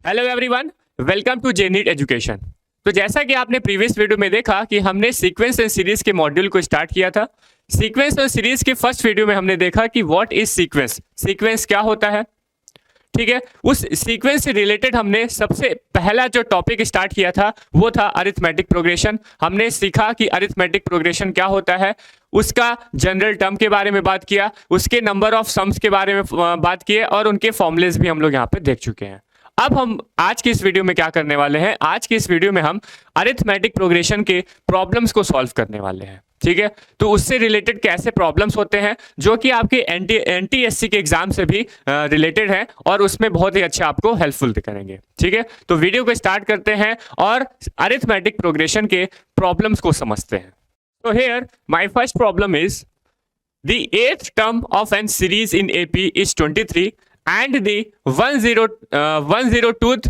Hello everyone, welcome to जेनीट education. तो जैसा कि आपने प्रीवियस वीडियो में देखा कि हमने सीक्वेंस एंड सीरीज के मॉड्यूल को स्टार्ट किया था। सीक्वेंस और सीरीज के फर्स्ट वीडियो में हमने देखा कि व्हाट इज सीक्वेंस, सीक्वेंस क्या होता है। ठीक है, उस सीक्वेंस से रिलेटेड हमने सबसे पहला जो टॉपिक स्टार्ट किया था वो था अरिथमेटिक प्रोग्रेशन। हमने सीखा कि अरिथमेटिक प्रोग्रेशन क्या होता है, उसका जनरल टर्म के बारे में बात किया, उसके नंबर ऑफ सम्स के बारे में बात किए और उनके फॉर्मूलेस भी हम लोग यहाँ पे देख चुके हैं। अब हम आज की इस वीडियो में क्या करने वाले हैं, आज की इस वीडियो में हम अरिथमेटिक प्रोग्रेशन के प्रॉब्लम्स को सॉल्व करने वाले हैं। ठीक है, तो उससे रिलेटेड कैसे प्रॉब्लम्स होते हैं जो कि आपके एनटीएससी के एग्जाम से भी रिलेटेड है और उसमें बहुत ही अच्छा आपको हेल्पफुल करेंगे। ठीक है, तो वीडियो को स्टार्ट करते हैं और अरिथमेटिक प्रोग्रेशन के प्रॉब्लम्स को समझते हैं। तो here my first problem is the eighth term of an series in AP is 23 and the 102th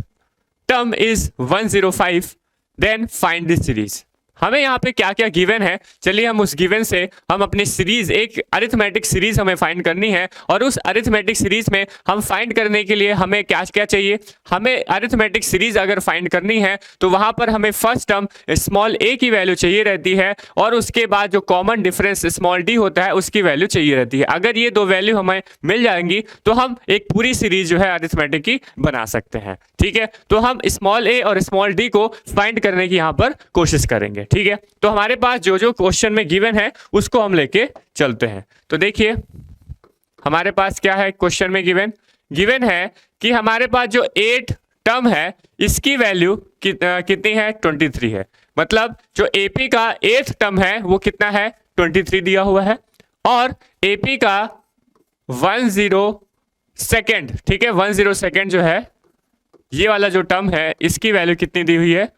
term is 105. Then find the series. हमें यहाँ पे क्या क्या गिवन है, चलिए हम उस गिवन से हम अपनी सीरीज, एक अरिथमेटिक सीरीज हमें फाइंड करनी है और उस अरिथमेटिक सीरीज में हम फाइंड करने के लिए हमें क्या क्या चाहिए। हमें अरिथमेटिक सीरीज अगर फाइंड करनी है तो वहां पर हमें फर्स्ट टर्म स्मॉल ए की वैल्यू चाहिए रहती है और उसके बाद जो कॉमन डिफरेंस स्मॉल डी होता है उसकी वैल्यू चाहिए रहती है। अगर ये दो वैल्यू हमें मिल जाएंगी तो हम एक पूरी सीरीज जो है अरिथमेटिक की बना सकते हैं। ठीक है, तो हम स्मॉल ए और स्मॉल डी को फाइंड करने की यहाँ पर कोशिश करेंगे। ठीक है, तो हमारे पास जो जो क्वेश्चन में गिवन है उसको हम लेके चलते हैं। तो देखिए हमारे पास क्या है, क्वेश्चन में गिवन है कि हमारे पास जो 8 टर्म है इसकी वैल्यू कितनी है, 23 है। मतलब जो एपी का 8th टर्म है वो कितना है, 23 दिया हुआ है। और एपी का 10 सेकेंड, ठीक है, 10 सेकेंड जो है ये वाला जो टर्म है इसकी वैल्यू कितनी दी हुई है,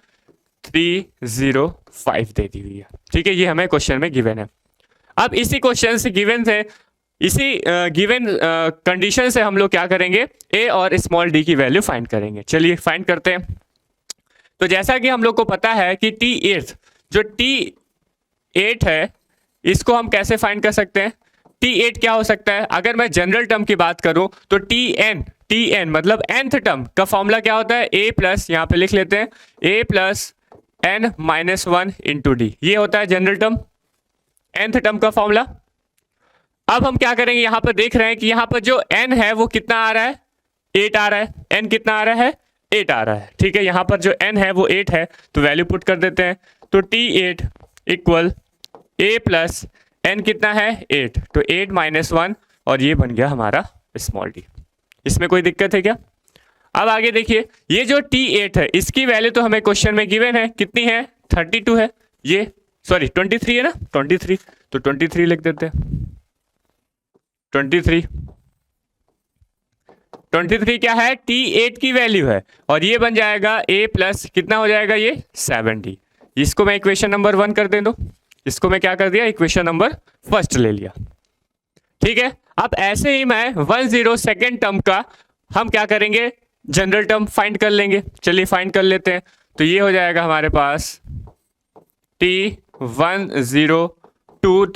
305 दे दी हुई है। ठीक है, ये हमें क्वेश्चन में गिवन है। अब इसी क्वेश्चन से गिवन है, इसी गिवन कंडीशन से हम लोग क्या करेंगे, ए और स्मॉल डी की वैल्यू फाइंड करेंगे। चलिए फाइंड करते हैं। तो जैसा कि हम लोग को पता है कि T8 है इसको हम कैसे फाइंड कर सकते हैं। T8 क्या हो सकता है, अगर मैं जनरल टर्म की बात करूं तो TN मतलब nth टर्म का फॉर्मूला क्या होता है, a प्लस, यहाँ पे लिख लेते हैं a plus n minus 1 into D, ये होता है जनरल टर्म, nth टर्म का फॉर्मूला। अब हम क्या करेंगे, यहाँ पर देख रहे हैं कि यहाँ पर जो n है वो कितना आ रहा है, 8 आ रहा है। n कितना आ रहा है, 8 आ रहा है। ठीक है, यहाँ पर जो n है वो 8 है तो वैल्यू पुट कर देते हैं। तो T8 equal a plus n कितना है, 8, तो 8 माइनस 1 और ये बन गया हमारा स्मॉल डी। इसमें कोई दिक्कत है क्या। अब आगे देखिए, ये जो T8 है इसकी वैल्यू तो हमें क्वेश्चन में गिवन है, कितनी है, 32 है, ये सॉरी 23 है ना, 23, तो 23 लिख देते हैं। 23 क्या है, T8 की वैल्यू है और ये बन जाएगा a प्लस कितना हो जाएगा, ये 7d। इसको मैं इक्वेशन नंबर 1 कर दे दो, इसको मैं क्या कर दिया, इक्वेशन नंबर फर्स्ट ले लिया। ठीक है, अब ऐसे ही मैं 10 सेकेंड टर्म का हम क्या करेंगे, जनरल टर्म फाइंड कर लेंगे। चलिए फाइंड कर लेते हैं। तो ये हो जाएगा हमारे पास T102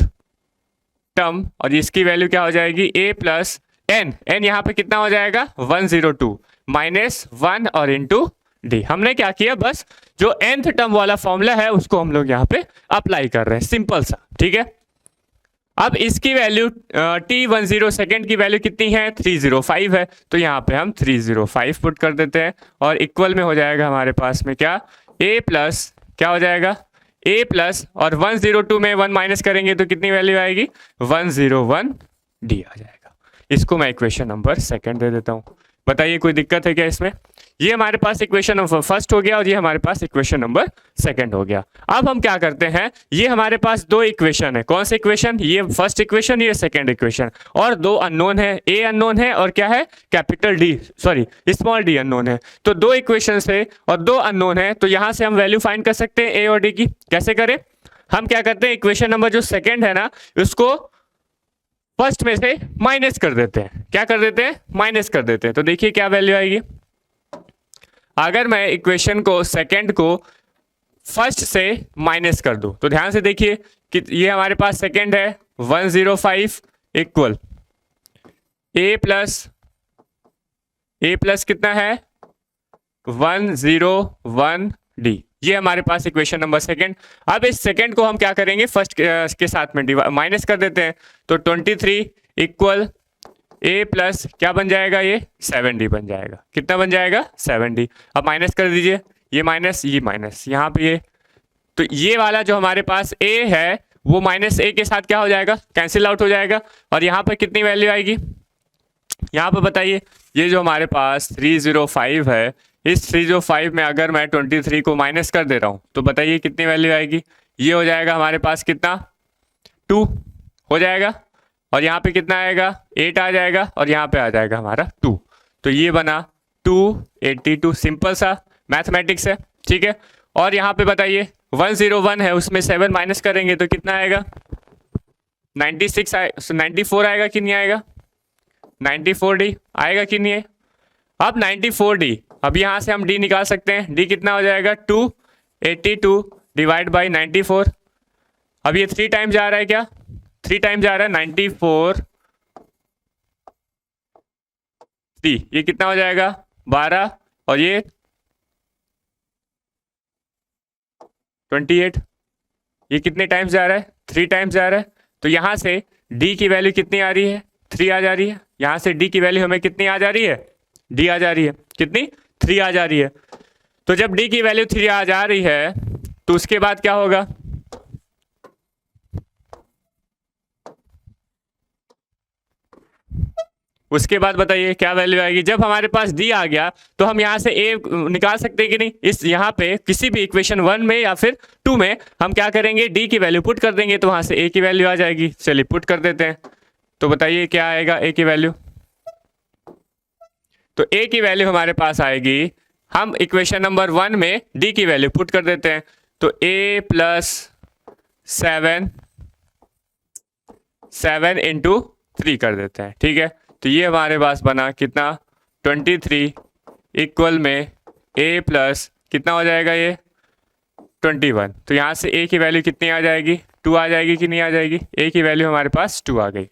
टर्म और इसकी वैल्यू क्या हो जाएगी, a प्लस n यहाँ पे कितना हो जाएगा, 102 माइनस 1 और इंटू डी। हमने क्या किया, बस जो nth टर्म वाला फॉर्मूला है उसको हम लोग यहाँ पे अप्लाई कर रहे हैं, सिंपल सा। ठीक है, अब इसकी वैल्यू T10 सेकेंड की वैल्यू कितनी है, 305 है, तो यहाँ पे हम 305 पुट कर देते हैं और इक्वल में हो जाएगा हमारे पास में क्या, a प्लस क्या हो जाएगा, a प्लस और 102 में 1 माइनस करेंगे तो कितनी वैल्यू आएगी, 101 डी आ जाएगा। इसको मैं इक्वेशन नंबर सेकेंड दे देता हूँ। बताइए कोई दिक्कत है क्या इसमें। ये हमारे पास इक्वेशन नंबर फर्स्ट हो गया और ये हमारे पास इक्वेशन नंबर सेकंड हो गया। अब हम क्या करते हैं, ये हमारे पास दो इक्वेशन है, कौन से इक्वेशन, ये फर्स्ट इक्वेशन, ये सेकंड इक्वेशन, और दो अननोन है, ए अननोन है और क्या है, capital D sorry small D unknown है। तो दो इक्वेशन है और दो अननोन है, तो यहां से हम वैल्यू फाइंड कर सकते हैं ए और डी की। कैसे करें, हम क्या करते हैं, इक्वेशन नंबर जो सेकेंड है ना उसको फर्स्ट में से माइनस कर देते हैं। क्या कर देते हैं, माइनस कर देते हैं। तो देखिए क्या वैल्यू आएगी, अगर मैं इक्वेशन को सेकंड को फर्स्ट से माइनस कर दूं तो ध्यान से देखिए कि ये हमारे पास सेकंड है 105 इक्वल ए प्लस कितना है 101D, ये हमारे पास इक्वेशन नंबर सेकंड। अब इस सेकंड को हम क्या करेंगे, फर्स्ट के साथ में माइनस कर देते हैं, तो 23 इक्वल A प्लस क्या बन जाएगा, ये 7D बन जाएगा। कितना बन जाएगा, 7D। अब माइनस कर दीजिए, ये माइनस यहाँ पे ये, तो ये वाला जो हमारे पास A है वो माइनस A के साथ क्या हो जाएगा, कैंसिल आउट हो जाएगा। और यहाँ पर कितनी वैल्यू आएगी, यहाँ पर बताइए, ये जो हमारे पास 305 है, इस 305 में अगर मैं 23 को माइनस कर दे रहा हूँ तो बताइए कितनी वैल्यू आएगी। ये हो जाएगा हमारे पास कितना, 2 हो जाएगा। और यहाँ पे कितना आएगा, 8 आ जाएगा, और यहाँ पे आ जाएगा हमारा 2। तो ये बना 282। सिंपल सा मैथमेटिक्स है, ठीक है। और यहाँ पे बताइए 101 है, उसमें 7 माइनस करेंगे तो कितना आएगा, 94 आएगा कि नहीं आएगा, 94D आएगा कि नहीं है। अब 94D, अब यहाँ से हम D निकाल सकते हैं। D कितना हो जाएगा, 282 डिवाइड बाई 94। अब ये 3 टाइम जा रहा है, क्या 3 टाइम जा रहा है, 94 3, ये कितना हो जाएगा 12, और ये 28, ये कितने टाइम्स जा रहा है, 3 टाइम्स जा रहा है। तो यहाँ से D की वैल्यू कितनी आ रही है, 3 आ जा रही है। यहाँ से D की वैल्यू हमें कितनी आ जा रही है, D आ जा रही है, कितनी, 3 आ जा रही है। तो जब D की वैल्यू 3 आ जा रही है तो उसके बाद क्या होगा, उसके बाद बताइए क्या वैल्यू आएगी। जब हमारे पास D आ गया तो हम यहाँ से A निकाल सकते हैं कि नहीं। इस यहाँ पे किसी भी इक्वेशन 1 में या फिर 2 में हम क्या करेंगे, D की वैल्यू पुट कर देंगे तो वहां से A की वैल्यू आ जाएगी। चलिए पुट कर देते हैं, तो बताइए क्या आएगा A की वैल्यू। तो A की वैल्यू हमारे पास आएगी, हम इक्वेशन नंबर 1 में D की वैल्यू पुट कर देते हैं, तो A प्लस 7 इंटू 3 कर देते हैं, ठीक है। तो ये हमारे पास बना कितना, 23 इक्वल में A प्लस कितना हो जाएगा, ये 21। तो यहाँ से A की वैल्यू कितनी आ जाएगी, 2 आ जाएगी कि नहीं आ जाएगी। A की वैल्यू हमारे पास 2 आ गई।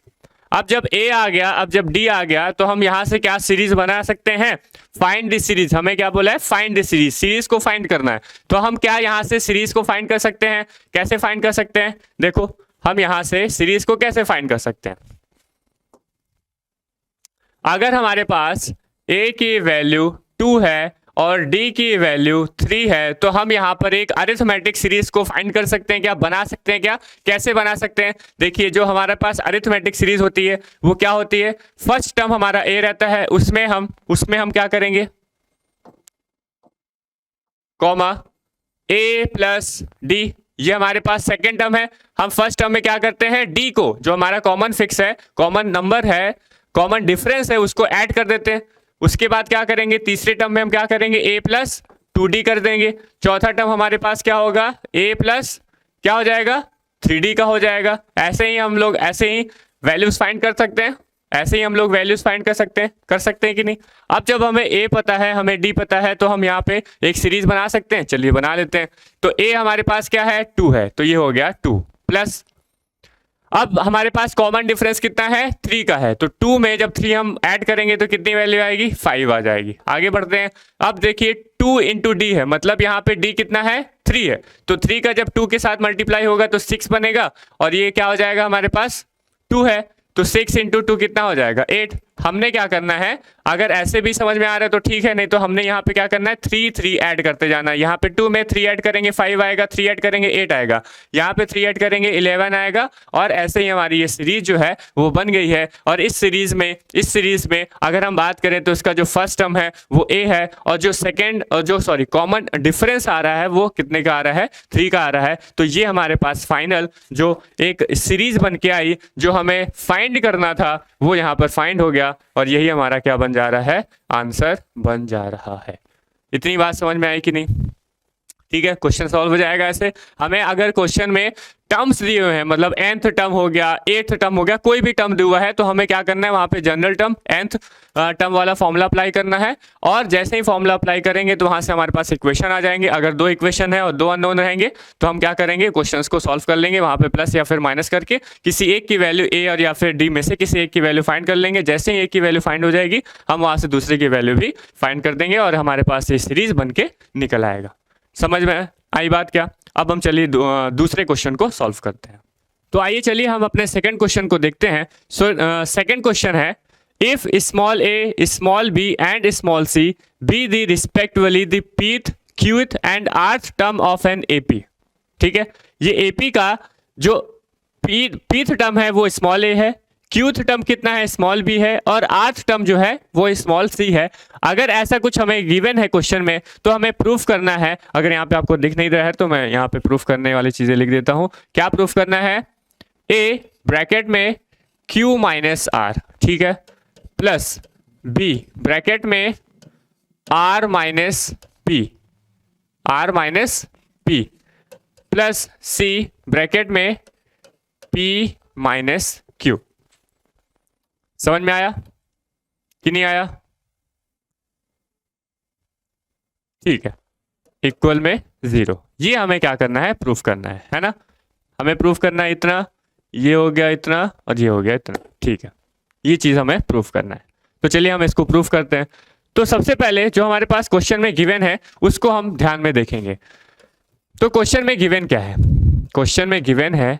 अब जब A आ गया, अब जब D आ गया, तो हम यहाँ से क्या सीरीज बना सकते हैं, फाइंड दिस सीरीज। हमें क्या बोला है, फाइंड दिस सीरीज, सीरीज को फाइंड करना है। तो हम क्या यहाँ से सीरीज को फाइंड कर सकते हैं, कैसे फाइंड कर सकते हैं, देखो हम यहाँ से सीरीज को कैसे फाइंड कर सकते हैं। अगर हमारे पास A की वैल्यू 2 है और D की वैल्यू 3 है, तो हम यहाँ पर एक अरिथमेटिक सीरीज को फाइंड कर सकते हैं क्या, बना सकते हैं क्या, कैसे बना सकते हैं। देखिए जो हमारे पास अरिथमेटिक सीरीज होती है वो क्या होती है, फर्स्ट टर्म हमारा A रहता है, उसमें हम क्या करेंगे, कॉमा A प्लस D, ये हमारे पास सेकेंड टर्म है। हम फर्स्ट टर्म में क्या करते हैं, D को, जो हमारा कॉमन फिक्स है, कॉमन नंबर है, कॉमन डिफरेंस है, उसको ऐड कर देते हैं। उसके बाद क्या करेंगे, तीसरे टर्म में हम क्या करेंगे, A प्लस 2D कर देंगे। चौथा टर्म हमारे पास क्या होगा, A प्लस क्या हो जाएगा, 3D का हो जाएगा। ऐसे ही हम लोग ऐसे ही वैल्यूज फाइंड कर सकते हैं, ऐसे ही हम लोग वैल्यूज फाइंड कर सकते हैं कि नहीं। अब जब हमें A पता है, हमें D पता है, तो हम यहाँ पे एक सीरीज बना सकते हैं। चलिए बना लेते हैं। तो A हमारे पास क्या है, 2 है, तो ये हो गया 2 प्लस, अब हमारे पास कॉमन डिफरेंस कितना है, 3 का है, तो 2 में जब 3 हम ऐड करेंगे तो कितनी वैल्यू आएगी, 5 आ जाएगी। आगे बढ़ते हैं। अब देखिए 2 इंटू डी है, मतलब यहाँ पे D कितना है, 3 है, तो 3 का जब 2 के साथ मल्टीप्लाई होगा तो 6 बनेगा, और ये क्या हो जाएगा हमारे पास 2 है, तो 6 इंटू 2 कितना हो जाएगा, 8। हमने क्या करना है, अगर ऐसे भी समझ में आ रहा है तो ठीक है, नहीं तो हमने यहाँ पे क्या करना है, 3 ऐड करते जाना है। यहाँ पे 2 में 3 ऐड करेंगे 5 आएगा, 3 ऐड करेंगे 8 आएगा, यहाँ पे 3 ऐड करेंगे 11 आएगा, और ऐसे ही हमारी ये सीरीज जो है वो बन गई है। और इस सीरीज में अगर हम बात करें तो इसका जो फर्स्ट टर्म है वो A है, और जो सेकेंड कॉमन डिफरेंस आ रहा है वो कितने का आ रहा है, 3 का आ रहा है। तो ये हमारे पास फाइनल जो एक सीरीज बन के आई, जो हमें फाइंड करना था, वो यहाँ पर फाइंड हो गया, और यही हमारा क्या बन जा रहा है, आंसर बन जा रहा है। इतनी बात समझ में आई कि नहीं, ठीक है, क्वेश्चन सॉल्व हो जाएगा ऐसे। हमें अगर क्वेश्चन में टर्म्स दिए हुए हैं, मतलब nth टर्म हो गया, 8th टर्म हो गया, कोई भी टर्म दिया हुआ है, तो हमें क्या करना है, वहां पे जनरल टर्म nth टर्म वाला फॉर्मूला अप्लाई करना है। और जैसे ही फॉर्मूला अप्लाई करेंगे तो वहां से हमारे पास इक्वेशन आ जाएंगे। अगर 2 इक्वेशन है और 2 अननोन रहेंगे तो हम क्या करेंगे, क्वेश्चंस को सॉल्व कर लेंगे, वहां पे प्लस या फिर माइनस करके किसी एक की वैल्यू ए और या फिर डी में से किसी एक की वैल्यू फाइंड कर लेंगे। जैसे ही एक की वैल्यू फाइंड हो जाएगी हम वहां से दूसरे की वैल्यू भी फाइंड कर देंगे और हमारे पास ये सीरीज बन के निकल आएगा। समझ में आई बात क्या? अब हम चलिए दूसरे क्वेश्चन को सॉल्व करते हैं। तो आइए चलिए हम अपने सेकंड क्वेश्चन को देखते हैं। सो सेकंड क्वेश्चन है, if small a, small b and small c be the respectively the pth, qth and rth term of an AP। ठीक है, ये AP का जो pth टर्म है वो स्मॉल a है, qth टर्म कितना है, स्मॉल b है, और rth टर्म जो है वो स्मॉल c है। अगर ऐसा कुछ हमें गिवन है क्वेश्चन में तो हमें प्रूफ करना है। अगर यहाँ पे आपको दिख नहीं रहा है तो मैं यहाँ पे प्रूफ करने वाली चीजें लिख देता हूँ। क्या प्रूफ करना है, a ब्रैकेट में q माइनस आर, ठीक है, प्लस b ब्रैकेट में r minus p, r minus p, plus c bracket में p माइनस q। समझ में आया कि नहीं आया? ठीक है, इक्वल में 0। ये हमें क्या करना है, प्रूफ करना है ना। हमें प्रूफ करना है इतना, ये हो गया इतना और ये हो गया इतना। ठीक है, ये चीज हमें प्रूफ करना है। तो चलिए हम इसको प्रूफ करते हैं। तो सबसे पहले जो हमारे पास क्वेश्चन में गिवन है उसको हम ध्यान में देखेंगे। तो क्वेश्चन में गिवन क्या है, क्वेश्चन में गिवन है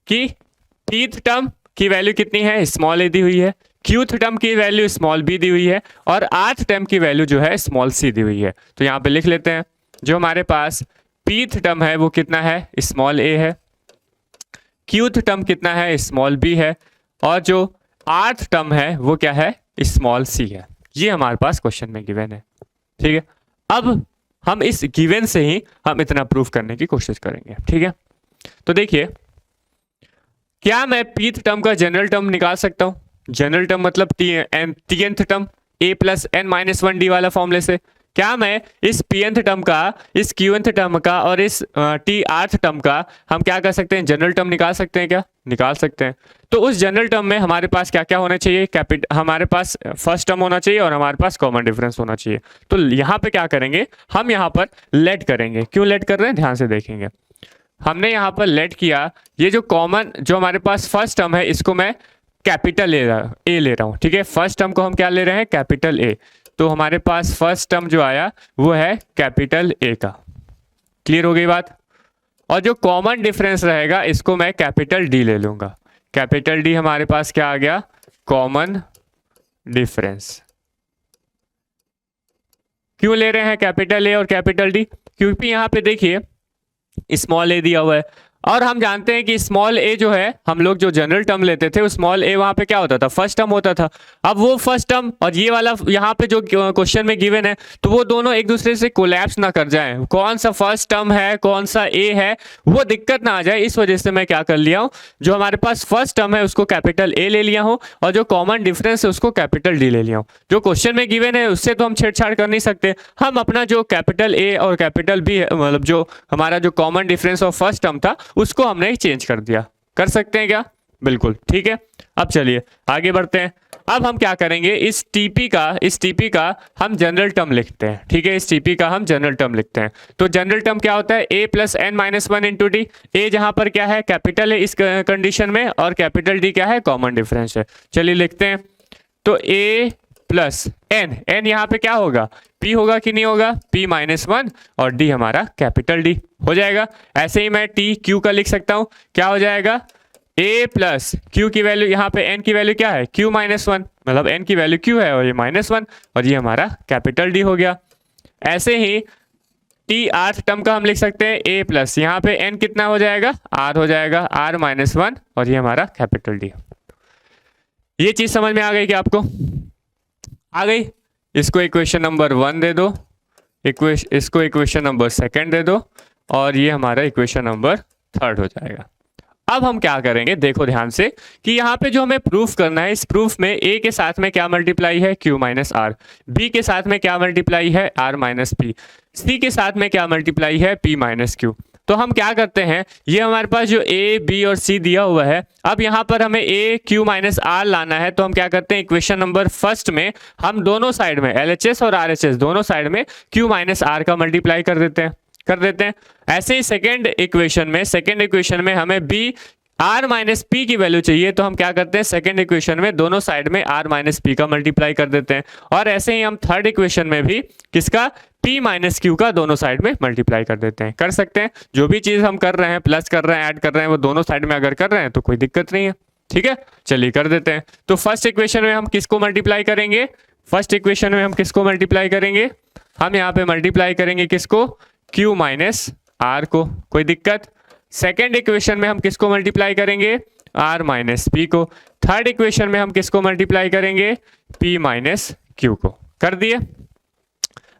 कि pth टर्म की वैल्यू कितनी है, स्मॉल a दी हुई है, qth टर्म की वैल्यू स्मॉल b दी हुई है, और rth टर्म की वैल्यू जो है स्मॉल c दी हुई है। तो यहाँ पे लिख लेते हैं, जो हमारे पास pth टर्म है वो कितना है, स्मॉल a है, qth टर्म कितना है, स्मॉल b है, और जो rth टर्म है वो क्या है, स्मॉल c है। ये हमारे पास क्वेश्चन में गिवन है। ठीक है, अब हम इस गिवन से ही हम इतना प्रूफ करने की कोशिश करेंगे। ठीक है, तो देखिए, क्या मैं pth टर्म का जनरल टर्म निकाल सकता हूं? जनरल टर्म मतलब tnth term a plus n minus 1d वाला फॉर्मूले से। क्या मैं इस pnth टर्म का, इस qnth टर्म का और इस trth टर्म का हम क्या कर सकते हैं, जनरल टर्म निकाल सकते हैं? क्या निकाल सकते हैं। तो उस जनरल टर्म में हमारे पास क्या क्या होना चाहिए, हमारे पास फर्स्ट टर्म होना चाहिए और हमारे पास कॉमन डिफरेंस होना चाहिए। तो यहाँ पे क्या करेंगे, हम यहाँ पर लेट करेंगे। क्यों लेट कर रहे हैं, ध्यान से देखेंगे। हमने यहाँ पर लेट किया, ये जो कॉमन जो हमारे पास फर्स्ट टर्म है इसको मैं कैपिटल ए ले रहा हूँ। ठीक है, फर्स्ट टर्म को हम क्या ले रहे हैं, कैपिटल ए। तो हमारे पास फर्स्ट टर्म जो आया वो है कैपिटल ए का। क्लियर हो गई बात? और जो कॉमन डिफरेंस रहेगा इसको मैं कैपिटल डी ले लूंगा। कैपिटल डी हमारे पास क्या आ गया, कॉमन डिफरेंस। क्यों ले रहे हैं कैपिटल ए और कैपिटल डी? क्योंकि यहाँ पे देखिए स्मॉल ए दिया हुआ है और हम जानते हैं कि स्मॉल ए जो है, हम लोग जो जनरल टर्म लेते थे स्मॉल ए वहां पे क्या होता था, फर्स्ट टर्म होता था। अब वो फर्स्ट टर्म और ये वाला यहाँ पे जो क्वेश्चन में गिवन है तो वो दोनों एक दूसरे से कोलैप्स ना कर जाएं। कौन सा फर्स्ट टर्म है कौन सा ए है वो दिक्कत ना आ जाए, इस वजह से मैं क्या कर लिया हूँ, जो हमारे पास फर्स्ट टर्म है उसको कैपिटल ए ले लिया हूँ और जो कॉमन डिफरेंस है उसको कैपिटल डी ले लिया हूँ। जो क्वेश्चन में गिवन है उससे तो हम छेड़छाड़ कर नहीं सकते, हम अपना जो कैपिटल ए और कैपिटल बी मतलब जो हमारा जो common difference of first term था उसको हमने चेंज कर दिया। कर सकते हैं क्या? बिल्कुल ठीक है। अब चलिए आगे बढ़ते हैं। अब हम क्या करेंगे, इस टीपी का हम जनरल टर्म लिखते हैं। ठीक है, इस टीपी का हम जनरल टर्म लिखते हैं। तो जनरल टर्म क्या होता है, a plus N minus 1 into D. A जहां पर क्या है, कैपिटल है इस कंडीशन में, और कैपिटल डी क्या है, कॉमन डिफरेंस है। चलिए लिखते हैं। तो a प्लस एन यहाँ पे क्या होगा, p होगा कि नहीं होगा, p माइनस 1, और d हमारा कैपिटल D हो जाएगा। ऐसे ही मैं t q का लिख सकता हूँ, क्या हो जाएगा, a प्लस q की वैल्यू, यहाँ पे n की वैल्यू क्या है, q माइनस 1, मतलब n की वैल्यू q है और ये -1, और ये हमारा कैपिटल D हो गया। ऐसे ही t rth टर्म का हम लिख सकते हैं a प्लस, यहाँ पे n कितना हो जाएगा, r हो जाएगा, r माइनस 1, और ये हमारा कैपिटल D। ये चीज समझ में आ गई क्या आपको? आ गई। इसको इक्वेशन नंबर 1 दे दो, इसको इक्वेशन नंबर 2 दे दो, और ये हमारा इक्वेशन नंबर 3 हो जाएगा। अब हम क्या करेंगे, देखो ध्यान से कि यहाँ पे जो हमें प्रूफ करना है, इस प्रूफ में a के साथ में क्या मल्टीप्लाई है, q माइनस आर, b के साथ में क्या मल्टीप्लाई है, r माइनस पी, c के साथ में क्या मल्टीप्लाई है, p माइनस क्यू। तो हम क्या करते हैं, ये हमारे पास जो a, b और c दिया हुआ है, अब यहाँ पर हमें a, q माइनस आर लाना है। तो हम क्या करते हैं, इक्वेशन नंबर फर्स्ट में हम दोनों साइड में LHS और RHS दोनों साइड में q माइनस आर का मल्टीप्लाई कर देते हैं। ऐसे ही सेकेंड इक्वेशन में हमें b r माइनस पी की वैल्यू चाहिए, तो हम क्या करते हैं, सेकेंड इक्वेशन में दोनों साइड में r माइनस पी का मल्टीप्लाई कर देते हैं। और ऐसे ही हम थर्ड इक्वेशन में भी किसका, p माइनस क्यू का दोनों साइड में मल्टीप्लाई कर देते हैं। कर सकते हैं, जो भी चीज हम कर रहे हैं, प्लस कर रहे हैं, ऐड कर रहे हैं, वो दोनों साइड में अगर कर रहे हैं तो कोई दिक्कत नहीं है। ठीक है, चलिए कर देते हैं। तो फर्स्ट इक्वेशन में हम किसको मल्टीप्लाई करेंगे, हम यहाँ पे मल्टीप्लाई करेंगे किसको, q माइनस आर को, कोई दिक्कत। सेकेंड इक्वेशन में हम किसको मल्टीप्लाई करेंगे, r माइनस पी को। थर्ड इक्वेशन में हम किसको मल्टीप्लाई करेंगे, p माइनस क्यू को। कर दिए।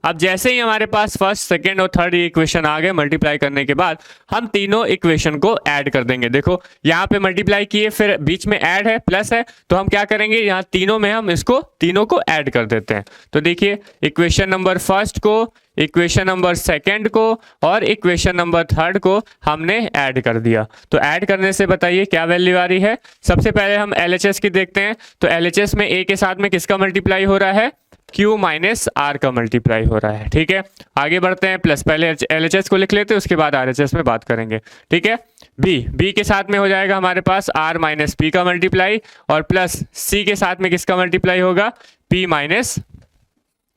अब जैसे ही हमारे पास फर्स्ट, सेकेंड और थर्ड इक्वेशन आ गए, मल्टीप्लाई करने के बाद हम तीनों इक्वेशन को ऐड कर देंगे। देखो यहाँ पे मल्टीप्लाई किए, फिर बीच में ऐड है, प्लस है, तो हम क्या करेंगे, यहाँ तीनों में हम इसको तीनों को ऐड कर देते हैं। तो देखिए इक्वेशन नंबर फर्स्ट को, इक्वेशन नंबर सेकंड को और इक्वेशन नंबर थर्ड को हमने ऐड कर दिया। तो ऐड करने से बताइए क्या वैल्यू आ रही है। सबसे पहले हम LHS की देखते हैं। तो LHS में a के साथ में किसका मल्टीप्लाई हो रहा है, q माइनस आर का मल्टीप्लाई हो रहा है। ठीक है, आगे बढ़ते हैं। प्लस पहले LHS को लिख लेते हैं, उसके बाद RHS में बात करेंगे। ठीक है, b के साथ में हो जाएगा हमारे पास r माइनस पी का मल्टीप्लाई, और प्लस c के साथ में किसका मल्टीप्लाई होगा, p माइनस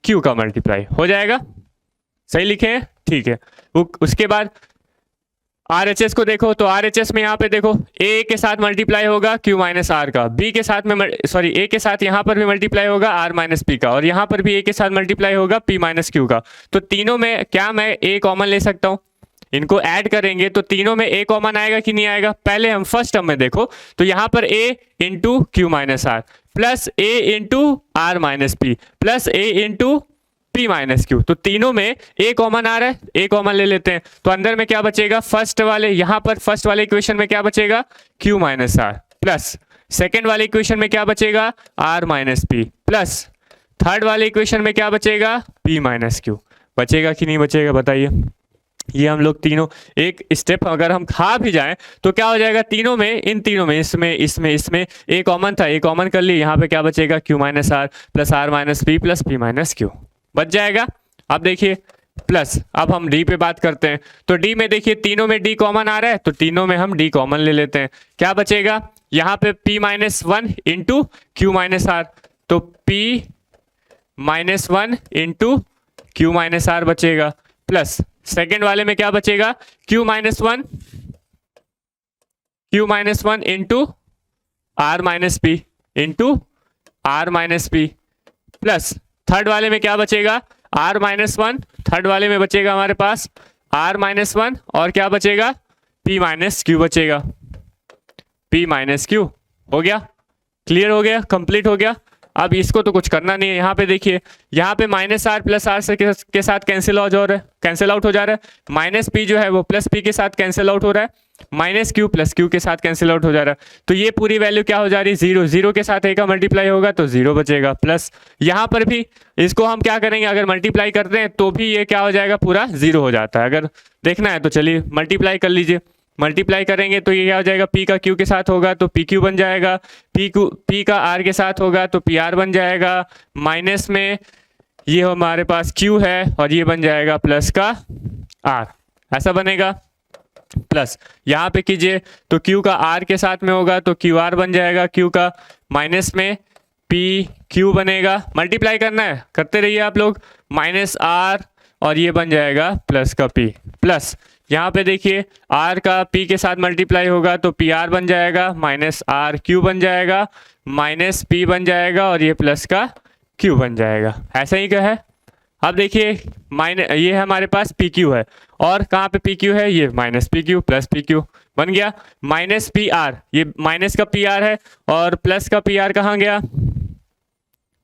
क्यू का मल्टीप्लाई हो जाएगा। सही लिखे हैं, ठीक है। उसके बाद RHS को देखो, तो RHS में यहाँ पे देखो a के साथ मल्टीप्लाई होगा q माइनस आर का, b के साथ में a के साथ यहाँ पर भी मल्टीप्लाई होगा r माइनस पी का, और यहाँ पर भी a के साथ मल्टीप्लाई होगा p माइनस क्यू का। तो तीनों में क्या मैं a कॉमन ले सकता हूँ, इनको ऐड करेंगे तो तीनों में a कॉमन आएगा कि नहीं आएगा। पहले हम फर्स्ट टर्म में देखो, तो यहाँ पर a into q minus are plus a into r minus P plus a into p minus q, तो तीनों में a कॉमन आ रहा है, a कॉमन ले लेते हैं। तो अंदर में क्या बचेगा, फर्स्ट वाले, यहाँ पर फर्स्ट वाले इक्वेशन में क्या बचेगा, q minus are, plus second वाले इक्वेशन में क्या बचेगा, r minus P, plus third वाले इक्वेशन में क्या बचेगा, p माइनस क्यू। बचेगा कि नहीं बचेगा बताइए। ये हम लोग तीनों एक स्टेप अगर हम खा भी जाएं तो क्या हो जाएगा, तीनों में, इन तीनों में, इसमें a कॉमन था, a कॉमन कर लिए, यहाँ पे क्या बचेगा, q minus are plus r minus P plus p minus q बच जाएगा। अब देखिए प्लस, अब हम d पे बात करते हैं। तो d में देखिए तीनों में d कॉमन आ रहा है, तो तीनों में हम d कॉमन ले लेते हैं। क्या बचेगा, यहाँ पे p minus one into q minus r, तो p minus one into q minus r बचेगा, प्लस सेकेंड वाले में क्या बचेगा, q minus one into r minus p into r minus P, plus third वाले में क्या बचेगा, r माइनस वन, थर्ड वाले में बचेगा हमारे पास r माइनस वन, और क्या बचेगा, p माइनस क्यू बचेगा, p माइनस क्यू। हो गया, क्लियर हो गया, कंप्लीट हो गया। अब इसको तो कुछ करना नहीं है। यहाँ पे देखिए, यहाँ पे माइनस आर प्लस आर से के साथ कैंसिल आउट हो जा रहा है, माइनस पी जो है वो प्लस पी के साथ कैंसिल आउट हो रहा है, माइनस क्यू प्लस क्यू के साथ कैंसिल आउट हो जा रहा है। तो ये पूरी वैल्यू क्या हो जा रही है, जीरो, जीरो के साथ a का मल्टीप्लाई होगा तो जीरो बचेगा, प्लस यहाँ पर भी इसको हम क्या करेंगे, अगर मल्टीप्लाई करते हैं तो भी ये क्या हो जाएगा, पूरा जीरो हो जाता है। अगर देखना है तो चलिए मल्टीप्लाई कर लीजिए। मल्टीप्लाई करेंगे तो ये क्या हो जाएगा, p का q के साथ होगा तो पी क्यू बन जाएगा, p का r के साथ होगा तो पी आर बन जाएगा, माइनस में ये हमारे पास q है और ये बन जाएगा प्लस का r, ऐसा बनेगा। प्लस यहाँ पे कीजिए तो q का r के साथ में होगा तो क्यू आर बन जाएगा, q का माइनस में पी क्यू बनेगा। मल्टीप्लाई करना है, करते रहिए आप लोग, माइनस r और ये बन जाएगा प्लस का p, प्लस यहाँ पे देखिए r का p के साथ मल्टीप्लाई होगा तो पी आर बन जाएगा, माइनस आर क्यू बन जाएगा, माइनस p बन जाएगा और ये प्लस का q बन जाएगा। ऐसा ही का है। अब देखिए ये हमारे पास पी क्यू है, और कहाँ पे पी क्यू है, ये minus P Q plus P Q बन गया, माइनस पी आर, ये माइनस का पी आर है, और प्लस का पी आर कहाँ गया,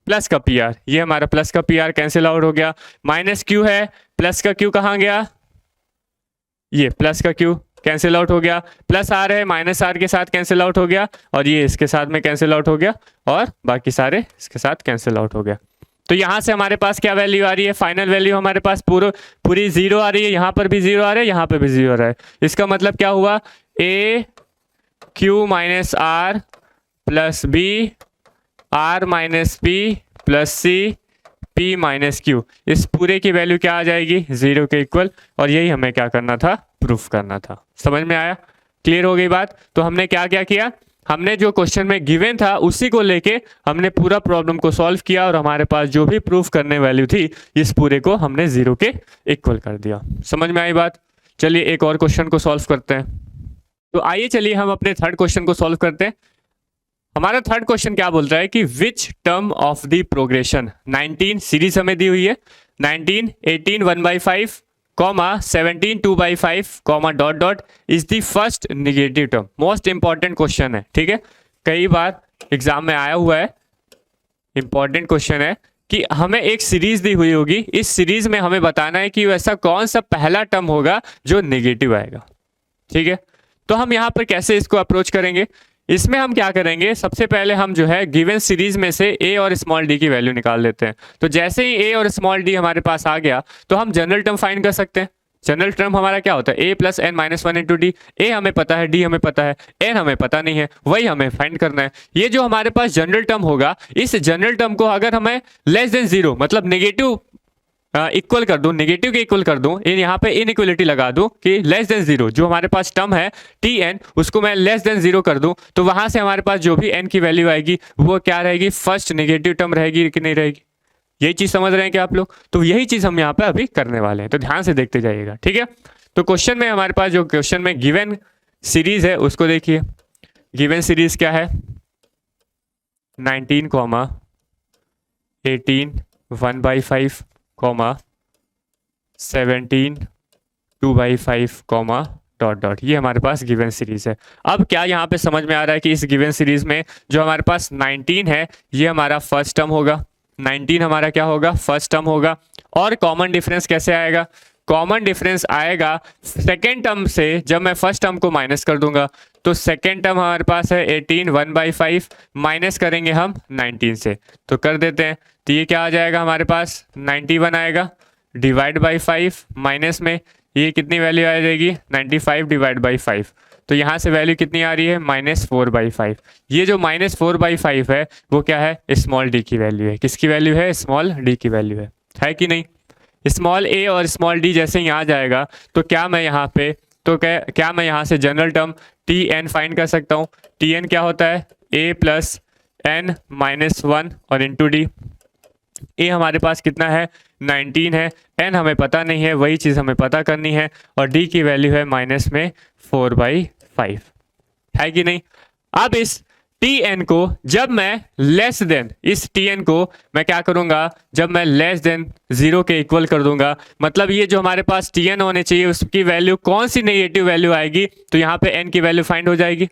प्लस का पी आर, ये हमारा प्लस का पी आर कैंसिल आउट हो गया, माइनस क्यू है, प्लस का क्यू कहाँ गया, ये प्लस का क्यू कैंसिल आउट हो गया, प्लस आर है माइनस आर के साथ कैंसिल आउट हो गया, और ये इसके साथ में कैंसिल आउट हो गया, और बाकी सारे इसके साथ कैंसिल आउट हो गया। तो यहाँ से हमारे पास क्या वैल्यू आ रही है, फाइनल वैल्यू हमारे पास पूरी जीरो आ रही है, यहाँ पर भी जीरो आ रहा है, यहाँ पर भी जीरो आ रहा है। इसका मतलब क्या हुआ, A Q minus are plus B R minus P plus C P minus Q, इस पूरे की वैल्यू क्या आ जाएगी, जीरो के इक्वल। और यही हमें क्या करना था, प्रूफ करना था। समझ में आया, क्लियर हो गई बात। तो हमने क्या क्या किया, हमने जो क्वेश्चन में गिवन था उसी को लेके हमने पूरा प्रॉब्लम को सॉल्व किया, और हमारे पास जो भी प्रूफ करने वैल्यू थी इस पूरे को हमने जीरो के इक्वल कर दिया। समझ में आई बात। चलिए एक और क्वेश्चन को सॉल्व करते हैं। तो आइए चलिए हम अपने थर्ड क्वेश्चन को सॉल्व करते हैं। हमारा थर्ड क्वेश्चन क्या बोल रहा है कि which term of the progression 19 series हमें दी हुई है, 19 18 1/5 comma 17 2/5 comma dot dot is the first negative term. Most important question है, ठीक है, कई बार एग्जाम में आया हुआ है, इंपॉर्टेंट क्वेश्चन है कि हमें एक सीरीज दी हुई होगी, इस सीरीज में हमें बताना है कि वैसा कौन सा पहला टर्म होगा जो नेगेटिव आएगा। ठीक है, तो हम यहाँ पर कैसे इसको अप्रोच करेंगे, इसमें हम क्या करेंगे, सबसे पहले हम जो है गिवन सीरीज में से ए और स्मॉल डी की वैल्यू निकाल लेते हैं। तो जैसे ही ए और स्मॉल डी हमारे पास आ गया तो हम जनरल टर्म फाइंड कर सकते हैं। जनरल टर्म हमारा क्या होता है, ए plus N minus one into D. A हमें पता है, डी हमें पता है, एन हमें पता नहीं है, वही हमें फाइंड करना है। ये जो हमारे पास जनरल टर्म होगा, इस जनरल टर्म को अगर हमें लेस देन जीरो मतलब नेगेटिव इक्वल कर दूं, नेगेटिव के इक्वल कर दूं, यहाँ पे इनइक्वलिटी लगा दूं कि लेस देन जीरो, जो हमारे पास टर्म है टी एन उसको मैं लेस देन जीरो कर दूं, तो वहां से हमारे पास जो भी एन की वैल्यू आएगी वो क्या रहेगी, फर्स्ट नेगेटिव टर्म रहेगी कि नहीं रहेगी। यही चीज समझ रहे हैं क्या आप लोग। तो यही चीज हम यहाँ पे अभी करने वाले हैं, तो ध्यान से देखते जाइएगा। ठीक है, तो क्वेश्चन में हमारे पास जो क्वेश्चन में गिवन सीरीज है उसको देखिए। गिवन सीरीज क्या है, 19 18 1/5 17 2/5 डॉट डॉट, ये हमारे पास गिवन सीरीज है। अब क्या यहाँ पे समझ में आ रहा है कि इस गिवन सीरीज में जो हमारे पास 19 है ये हमारा फर्स्ट टर्म होगा, 19 हमारा क्या होगा, फर्स्ट टर्म होगा। और कॉमन डिफरेंस कैसे आएगा, कॉमन डिफरेंस आएगा सेकेंड टर्म से, जब मैं फर्स्ट टर्म को माइनस कर दूंगा तो सेकेंड टर्म हमारे पास है 18 1/5 माइनस करेंगे हम 19 से, तो कर देते हैं। तो ये क्या आ जाएगा हमारे पास 91 आएगा, डिवाइड बाई 5 माइनस में ये कितनी वैल्यू आ जाएगी 95 डिवाइड बाई 5, तो यहाँ से वैल्यू कितनी आ रही है -4/5। ये जो -4/5 है वो क्या है, स्मॉल डी की वैल्यू है। किसकी वैल्यू है, स्मॉल डी की वैल्यू है कि नहीं। स्मॉल ए और स्मॉल डी जैसे ही आ जाएगा तो क्या मैं यहाँ पे क्या मैं यहाँ से general term t n find कर सकता हूँ। टी एन क्या होता है, ए प्लस एन माइनस वन और इंटू डी। ए हमारे पास कितना है 19 है, एन हमें पता नहीं है, वही चीज़ हमें पता करनी है, और डी की वैल्यू है -4/5, है कि नहीं। अब इस टी एन को जब मैं लेस देन, इस टी एन को मैं क्या करूंगा, जब मैं लेस देन जीरो के इक्वल कर दूंगा, मतलब ये जो हमारे पास टी एन होने चाहिए उसकी वैल्यू कौन सी नेगेटिव वैल्यू आएगी, तो यहाँ पे एन की वैल्यू फाइंड हो जाएगी।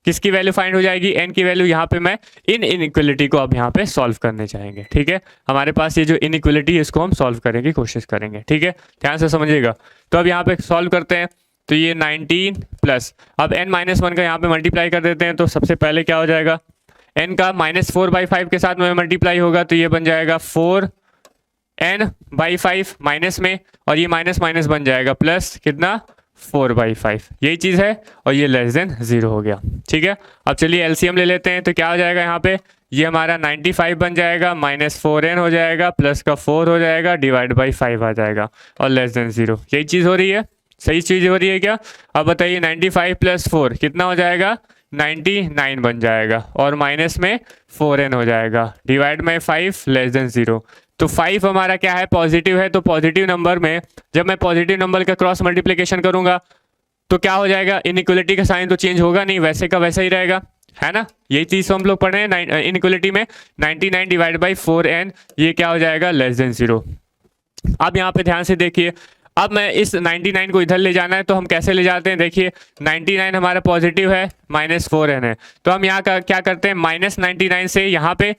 किसकी वैल्यू फाइंड हो जाएगी, एन की वैल्यू। यहाँ पे मैं इनइक्वलिटी को अब यहाँ पे सॉल्व करने चाहेंगे। ठीक है, हमारे पास ये जो इनइक्वलिटी है इसको हम सॉल्व करने की कोशिश करेंगे। ठीक है, ध्यान से समझिएगा। तो अब यहाँ पे सॉल्व करते हैं, तो ये 19 प्लस अब n-1 का यहाँ पे मल्टीप्लाई कर देते हैं, तो सबसे पहले क्या हो जाएगा, n का -4/5 के साथ में मल्टीप्लाई होगा, तो ये बन जाएगा 4n/5 माइनस में, और ये माइनस माइनस बन जाएगा प्लस कितना 4/5, यही चीज़ है, और ये लेस देन जीरो हो गया। ठीक है, अब चलिए एलसीएम ले लेते हैं, तो क्या हो जाएगा यहाँ पे, ये हमारा 95 बन जाएगा, -4n हो जाएगा, प्लस का 4 हो जाएगा, डिवाइड बाई 5 आ जाएगा, और लेस देन जीरो, यही चीज़ हो रही है, सही चीज़ हो रही है क्या। अब बताइए 95 + 4 कितना हो जाएगा, 99 बन जाएगा, और माइनस में 4n हो जाएगा, divide by 5 less than zero. तो 5 हमारा क्या है, पॉजिटिव है, तो पॉजिटिव नंबर में जब मैं पॉजिटिव नंबर का क्रॉस मल्टीप्लिकेशन करूंगा तो क्या हो जाएगा, इनइक्वलिटी का साइन तो चेंज होगा नहीं, वैसे का वैसा ही रहेगा, है ना। यही चीज़ हम लोग पढ़ रहे हैं इनइक्वलिटी में, 99 डिवाइड बाई 4n, ये क्या हो जाएगा, लेस देन जीरो। अब यहाँ पे ध्यान से देखिए, अब मैं इस 99 को इधर ले जाना है, तो हम कैसे ले जाते हैं, देखिए 99 हमारा पॉजिटिव है, -4n है, तो हम यहाँ का क्या करते हैं, -99 से यहाँ पे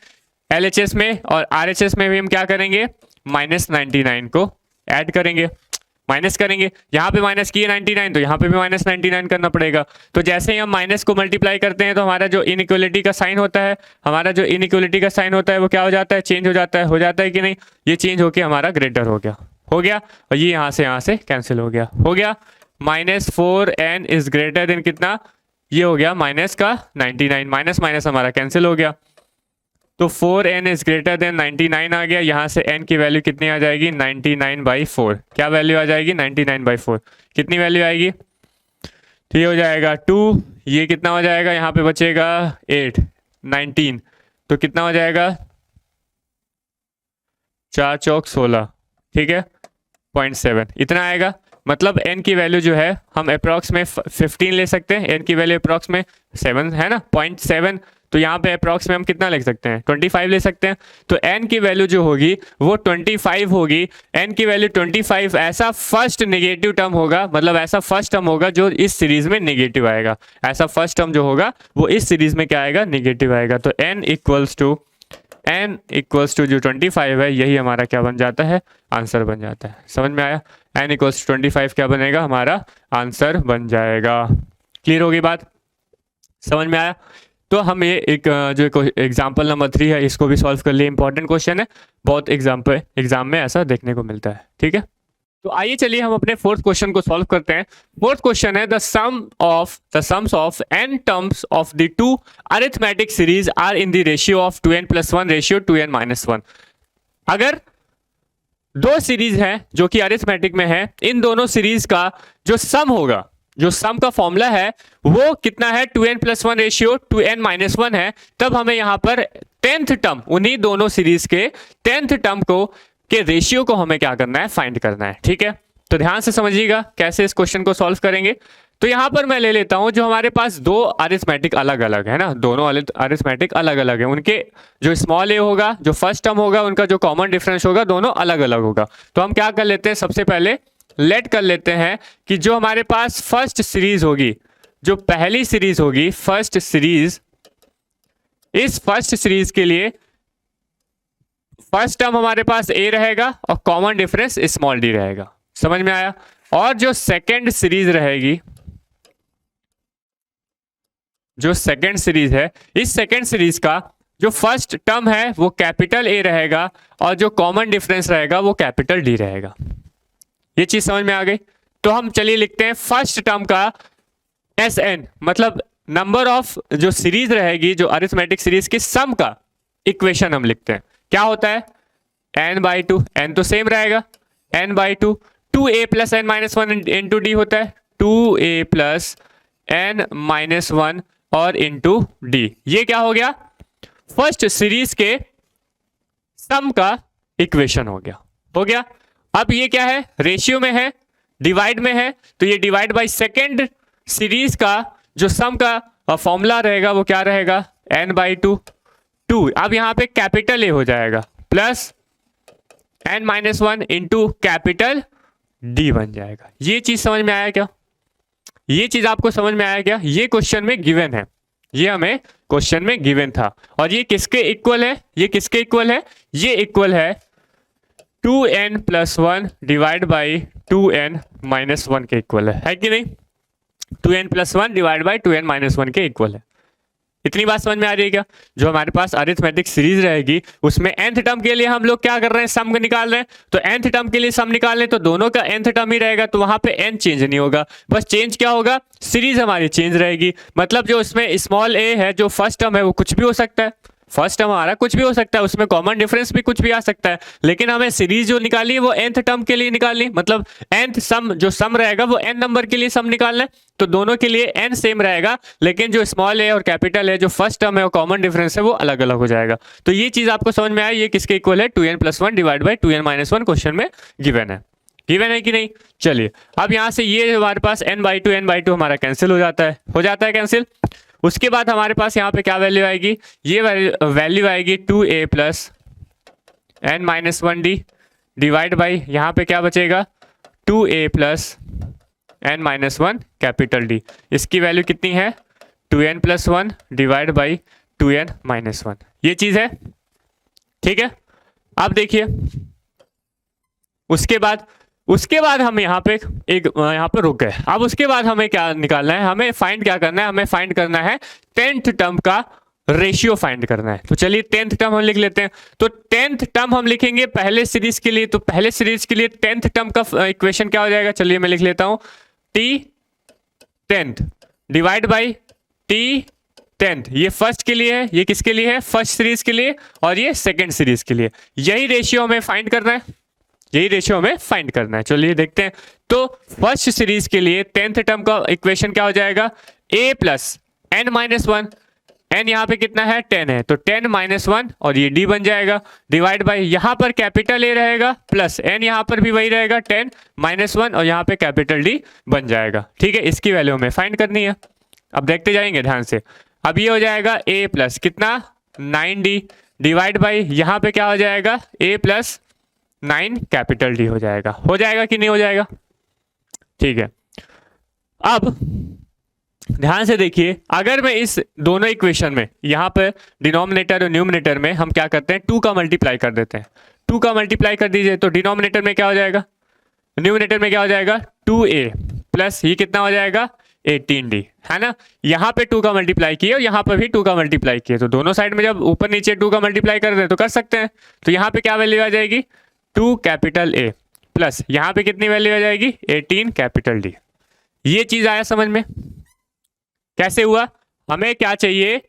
LHS में और RHS में भी हम क्या करेंगे, -99 को ऐड करेंगे। माइनस करेंगे, यहाँ पे माइनस किए 99 तो यहाँ पे भी माइनस 99 करना पड़ेगा। तो जैसे ही हम माइनस को मल्टीप्लाई करते हैं तो हमारा जो इनइक्वलिटी का साइन होता है, वो क्या हो जाता है, चेंज हो जाता है कि नहीं, ये चेंज होके हमारा ग्रेटर हो गया और ये यहाँ से कैंसिल हो गया -4n इज ग्रेटर देन कितना, ये हो गया माइनस का 99, माइनस माइनस हमारा कैंसिल हो गया, तो 4n इज ग्रेटर देन 99 आ गया। यहाँ से n की वैल्यू कितनी आ जाएगी, 99/4। क्या वैल्यू आ जाएगी, 99/4। कितनी वैल्यू आएगी, तो ये हो जाएगा 2, ये कितना हो जाएगा, यहाँ पे बचेगा 8, 19, तो कितना हो जाएगा 4 चौक 16, ठीक है, 0.7 इतना आएगा। मतलब n की वैल्यू जो है हम अप्रॉक्स में 15 ले सकते हैं, n की वैल्यू अप्रॉक्स में 7 है ना, 0.7, तो यहाँ पे अप्रॉक्स में हम कितना लिख सकते हैं, 25 ले सकते हैं। तो n की वैल्यू जो होगी वो 25 होगी, n की वैल्यू 25 ऐसा फर्स्ट नेगेटिव टर्म होगा, मतलब ऐसा फर्स्ट टर्म होगा जो इस सीरीज में नेगेटिव आएगा, ऐसा फर्स्ट टर्म जो होगा वो इस सीरीज में क्या आएगा, नेगेटिव आएगा। तो n इक्वल्स टू जो 25 है यही हमारा क्या बन जाता है, आंसर बन जाता है। समझ में आया, n इक्वल्स 25 क्या बनेगा, हमारा आंसर बन जाएगा। क्लियर होगी बात, समझ में आया। तो हम ये एक जो एग्जाम्पल नंबर 3 है इसको भी सॉल्व कर लिए, इंपॉर्टेंट क्वेश्चन है, बहुत एग्जाम में ऐसा देखने को मिलता है, ठीक है। तो आइए चलिए हम अपने फोर्थ क्वेश्चन को सॉल्व करते हैं। फोर्थ क्वेश्चन है the sums of n terms of the two arithmetic series are in the ratio of 2n+1 ratio 2n-1। अगर दो सीरीज हैं जो कि अरिथमेटिक में है, इन दोनों सीरीज का जो सम होगा, जो सम का फॉर्मूला है वो कितना है, 2n+1 रेशियो 2n-1 है। तब हमें यहाँ पर 10th टर्म, उन्हीं दोनों सीरीज के 10th टर्म को के रेशियो को हमें क्या करना है, फाइंड करना है, ठीक है। तो ध्यान से समझिएगा कैसे इस क्वेश्चन को सॉल्व करेंगे। तो यहां पर मैं ले लेता हूं जो हमारे पास दो अरिथमेटिक अलग अलग है ना, दोनों अरिथमेटिक अलग अलग है, उनके जो स्मॉल ए होगा, जो फर्स्ट टर्म होगा, उनका जो कॉमन डिफरेंस होगा दोनों अलग अलग होगा। तो हम क्या कर लेते हैं, सबसे पहले लेट कर लेते हैं कि जो हमारे पास फर्स्ट सीरीज होगी, जो पहली सीरीज होगी, फर्स्ट सीरीज, इस फर्स्ट सीरीज के लिए फर्स्ट टर्म हमारे पास ए रहेगा और कॉमन डिफरेंस स्मॉल डी रहेगा। समझ में आया। और जो सेकेंड सीरीज रहेगी, जो सेकेंड सीरीज है, इस सेकेंड सीरीज का जो फर्स्ट टर्म है वो कैपिटल ए रहेगा और जो कॉमन डिफरेंस रहेगा वो कैपिटल डी रहेगा। ये चीज समझ में आ गई। तो हम चलिए लिखते हैं फर्स्ट टर्म का Sn, मतलब नंबर ऑफ जो सीरीज रहेगी, जो अरिथमेटिक सीरीज की सम का इक्वेशन हम लिखते हैं। क्या होता है, n/2, n तो सेम रहेगा, n/2, 2a + n-1 into D होता है, 2a + n-1 और इंटू डी। ये क्या हो गया, फर्स्ट सीरीज के सम का इक्वेशन हो गया। अब ये क्या है, रेशियो में है, डिवाइड में है, तो ये डिवाइड बाय सेकेंड सीरीज का जो सम का फॉर्मूला रहेगा वो क्या रहेगा, n/2, 2। अब यहां पे कैपिटल ए हो जाएगा plus n-1 into capital D बन जाएगा। ये चीज समझ में आया क्या, ये चीज आपको समझ में आया क्या। ये क्वेश्चन में गिवन है, ये हमें क्वेश्चन में गिवन था, और ये किसके इक्वल है, ये किसके इक्वल है, ये इक्वल है 2n+1 डिवाइड बाई 2n-1 के इक्वल है कि नहीं, 2n+1 डिवाइड बाई 2n-1 के इक्वल है। इतनी बात समझ में आ रही है क्या। जो हमारे पास अरिथमेटिक सीरीज रहेगी उसमें nth टर्म के लिए हम लोग क्या कर रहे हैं, सम निकाल रहे हैं। तो nth टर्म के लिए सम निकाल रहे हैं तो दोनों का nth टर्म ही रहेगा, तो वहां पे n चेंज नहीं होगा, बस चेंज क्या होगा, सीरीज हमारी चेंज रहेगी। मतलब जो इसमें स्मॉल ए है, जो फर्स्ट टर्म है वो कुछ भी हो सकता है, फर्स्ट टर्म हमारा कुछ भी हो सकता है, उसमें कॉमन डिफरेंस भी कुछ भी आ सकता है, लेकिन हमें सीरीज जो निकाली है वो nth टर्म के लिए निकालनी, मतलब nth सम जो सम रहेगा वो n नंबर के लिए सम निकालना है। तो दोनों के लिए n सेम रहेगा, लेकिन जो स्मॉल है और कैपिटल है, जो फर्स्ट टर्म है और कॉमन डिफरेंस है वो अलग अलग हो जाएगा। तो ये चीज आपको समझ में आया, ये किसके इक्वल है, 2n+1 divide by 2n-1 question में गिवन है कि नहीं। चलिए अब यहाँ से ये हमारे पास n/2 हमारा कैंसिल हो जाता है कैंसिल। उसके बाद हमारे पास यहाँ पे क्या वैल्यू आएगी, ये वैल्यू आएगी 2a + n-1d डिवाइड बाई, यहाँ पे क्या बचेगा, 2a + n-1 कैपिटल डी। इसकी वैल्यू कितनी है, 2n+1 डिवाइड बाई 2n-1। ये चीज है, ठीक है। अब देखिए उसके बाद उसके बाद हम यहाँ पे रुक गए। अब उसके बाद हमें क्या निकालना है, हमें फाइंड क्या करना है, हमें फाइंड करना है 10th टर्म का रेशियो फाइंड करना है। तो चलिए 10th टर्म हम लिख लेते हैं। तो 10th टर्म हम लिखेंगे पहले सीरीज के लिए। तो पहले सीरीज के लिए 10th टर्म का इक्वेशन क्या हो जाएगा, चलिए मैं लिख लेता हूं, T10th डिवाइड बाई T10th। ये फर्स्ट के लिए है, ये किसके लिए है, फर्स्ट सीरीज के लिए, और ये सेकेंड सीरीज के लिए। यही रेशियो हमें फाइंड करना है, यही रेशियो हमें फाइंड करना है। चलिए देखते हैं। तो फर्स्ट सीरीज के लिए 10th टर्म का इक्वेशन क्या हो जाएगा, a plus n minus 1। n यहाँ पे कितना है, 10 है, तो 10 माइनस 1 और ये d बन जाएगा, डिवाइड बाई यहाँ पर कैपिटल A रहेगा प्लस n यहाँ पर भी वही रहेगा 10 माइनस 1 और यहाँ पे कैपिटल D बन जाएगा। ठीक है, इसकी वैल्यू हमें फाइंड करनी है। अब देखते जाएंगे ध्यान से। अब ये हो जाएगा a प्लस कितना 9d डिवाइड बाई यहाँ पे क्या हो जाएगा, a प्लस 9 कैपिटल D हो जाएगा कि नहीं हो जाएगा। ठीक है, अब ध्यान से देखिए, अगर मैं इस दोनों इक्वेशन में यहाँ पर डिनोमिनेटर और न्यूमिनेटर में हम क्या करते हैं, 2 का मल्टीप्लाई कर देते हैं। 2 का मल्टीप्लाई कर दीजिए तो डिनोमिनेटर में क्या हो जाएगा, न्यूमिनेटर में क्या हो जाएगा, 2a प्लस ये कितना हो जाएगा 18d, है ना। यहाँ पे 2 का मल्टीप्लाई किए और यहाँ पर भी 2 का मल्टीप्लाई किए, तो दोनों साइड में जब ऊपर नीचे 2 का मल्टीप्लाई कर दे तो कर सकते हैं। तो यहाँ पे क्या वैल्यू आ जाएगी, 2 कैपिटल A प्लस यहाँ पे कितनी वैल्यू आ जाएगी, 18 कैपिटल D। ये चीज आया समझ में, कैसे हुआ। हमें क्या चाहिए,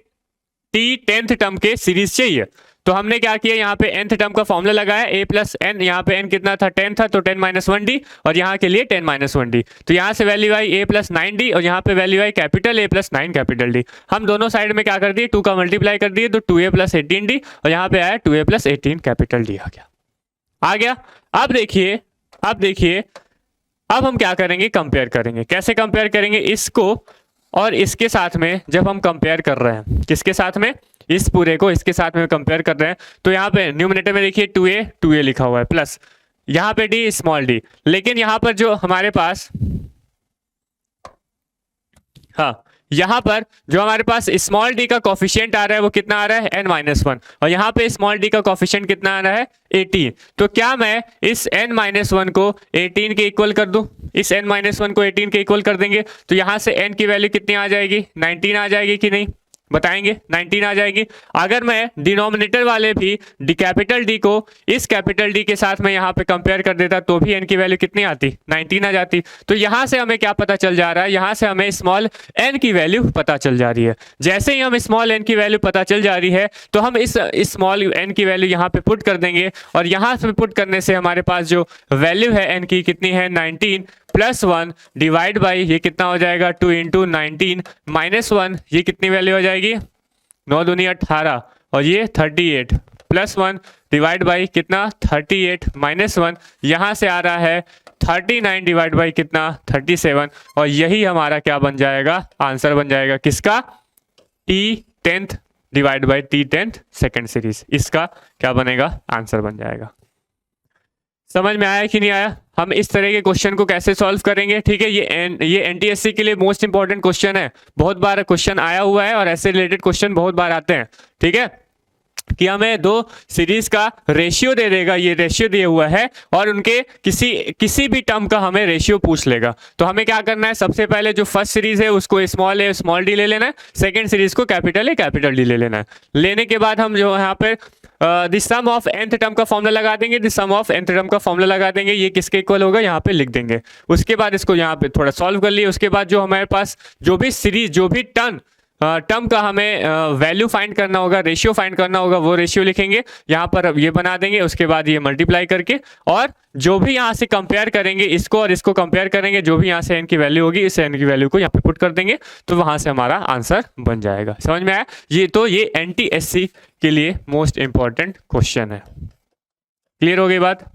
T10th टर्म के सीरीज चाहिए। तो हमने क्या किया, यहाँ पे nth टर्म का फॉर्मूला लगाया, a प्लस n, यहाँ पे n कितना था 10 था, तो 10 माइनस 1d, और यहाँ के लिए 10 माइनस 1d। तो यहाँ से value I a plus 9d और यहाँ पे value I capital A plus 9 capital D। हम दोनों साइड में क्या कर दिए, 2 का मल्टीप्लाई कर दिए, तो 2a प्लस 18d और यहाँ पे आया 2a प्लस 18 कैपिटल D आ गया। अब देखिए अब हम क्या करेंगे, कंपेयर करेंगे। कैसे कंपेयर करेंगे, इसको और इसके साथ में जब हम कंपेयर कर रहे हैं, किसके साथ में, इस पूरे को इसके साथ में कंपेयर कर रहे हैं, तो यहाँ पे न्यूमिनेटर में देखिए 2a लिखा हुआ है प्लस यहाँ पे d स्मॉल d, लेकिन यहाँ पर जो हमारे पास, हाँ यहाँ पर जो हमारे पास स्मॉल d का कोफिशिएंट आ रहा है वो कितना आ रहा है, n माइनस 1, और यहाँ पे स्मॉल d का कोफिशिएंट कितना आ रहा है 18। तो क्या मैं इस n माइनस 1 को 18 के इक्वल कर दूं, इस n माइनस 1 को 18 के इक्वल कर देंगे तो यहाँ से n की वैल्यू कितनी आ जाएगी, 19 आ जाएगी कि नहीं, बताएंगे, 19 आ जाएगी। अगर मैं डिनोमिनेटर वाले भी कैपिटल D को इस कैपिटल D के साथ में यहाँ पे कंपेयर कर देता तो भी n की वैल्यू कितनी आती, 19 आ जाती। तो यहाँ से हमें क्या पता चल जा रहा है, यहाँ से हमें स्मॉल n की वैल्यू पता चल जा रही है। जैसे ही हम स्मॉल n की वैल्यू पता चल जा रही है तो हम इस स्मॉल n की वैल्यू यहाँ पे पुट कर देंगे, और यहाँ से पुट करने से हमारे पास जो वैल्यू है n की कितनी है, 19 प्लस 1 डिवाइड बाई ये कितना हो जाएगा, 2 इंटू 19 माइनस 1, ये कितनी वैल्यू हो जाएगी, 9 दूनी 18 और ये 38 प्लस 1 डिवाइड बाई कितना 38 माइनस 1, यहाँ से आ रहा है 39 डिवाइड बाई कितना 37, और यही हमारा क्या बन जाएगा, आंसर बन जाएगा किसका, T10th divide by T10th second series. इसका क्या बनेगा, आंसर बन जाएगा। समझ में आया कि नहीं आया, हम इस तरह के क्वेश्चन को कैसे सॉल्व करेंगे। ठीक है, ये एनटीएससी के लिए मोस्ट इंपॉर्टेंट क्वेश्चन है, बहुत बार क्वेश्चन आया हुआ है और ऐसे रिलेटेड क्वेश्चन बहुत बार आते हैं। ठीक है, कि हमें 2 सीरीज का रेशियो दे देगा, ये रेशियो दिया हुआ है, और उनके किसी भी टर्म का हमें रेशियो पूछ लेगा। तो हमें क्या करना है, सबसे पहले जो फर्स्ट सीरीज है उसको स्मॉल a स्मॉल d ले लेना है, सेकंड सीरीज को कैपिटल A कैपिटल D ले लेना है। लेने के बाद हम जो यहाँ पे the sum of nth term का फॉर्मूला लगा देंगे, the sum of nth term का फॉर्मूला लगा देंगे, ये किसके इक्वल होगा यहाँ पे लिख देंगे। उसके बाद इसको यहाँ पे थोड़ा सॉल्व कर लिए, उसके बाद जो हमारे पास जो भी सीरीज जो भी टर्म का हमें वैल्यू फाइंड करना होगा, रेशियो फाइंड करना होगा, वो रेशियो लिखेंगे यहाँ पर, ये बना देंगे। उसके बाद ये मल्टीप्लाई करके, और जो भी यहाँ से कंपेयर करेंगे, इसको और इसको कंपेयर करेंगे, जो भी यहाँ से n की वैल्यू होगी इस n की वैल्यू को यहाँ पे पुट कर देंगे, तो वहां से हमारा आंसर बन जाएगा। समझ में आया, ये एनटीएससी के लिए मोस्ट इंपॉर्टेंट क्वेश्चन है। क्लियर हो गई बात।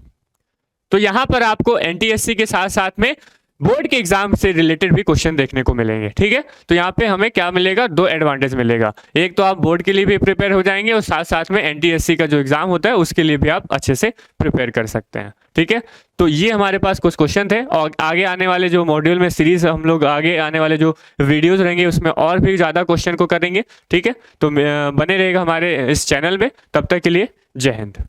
तो यहाँ पर आपको एनटीएससी के साथ साथ में बोर्ड के एग्जाम से रिलेटेड भी क्वेश्चन देखने को मिलेंगे। ठीक है, तो यहाँ पे हमें क्या मिलेगा, 2 एडवांटेज मिलेगा। एक तो आप बोर्ड के लिए भी प्रिपेयर हो जाएंगे, और साथ साथ में एनटीएससी का जो एग्जाम होता है उसके लिए भी आप अच्छे से प्रिपेयर कर सकते हैं। ठीक है, तो ये हमारे पास कुछ क्वेश्चन थे, और आगे आने वाले जो मॉड्यूल में सीरीज हम लोग आगे आने वाले जो वीडियोज रहेंगे उसमें और भी ज़्यादा क्वेश्चन को करेंगे। ठीक है, तो बने रहेगा हमारे इस चैनल में। तब तक के लिए जय हिंद।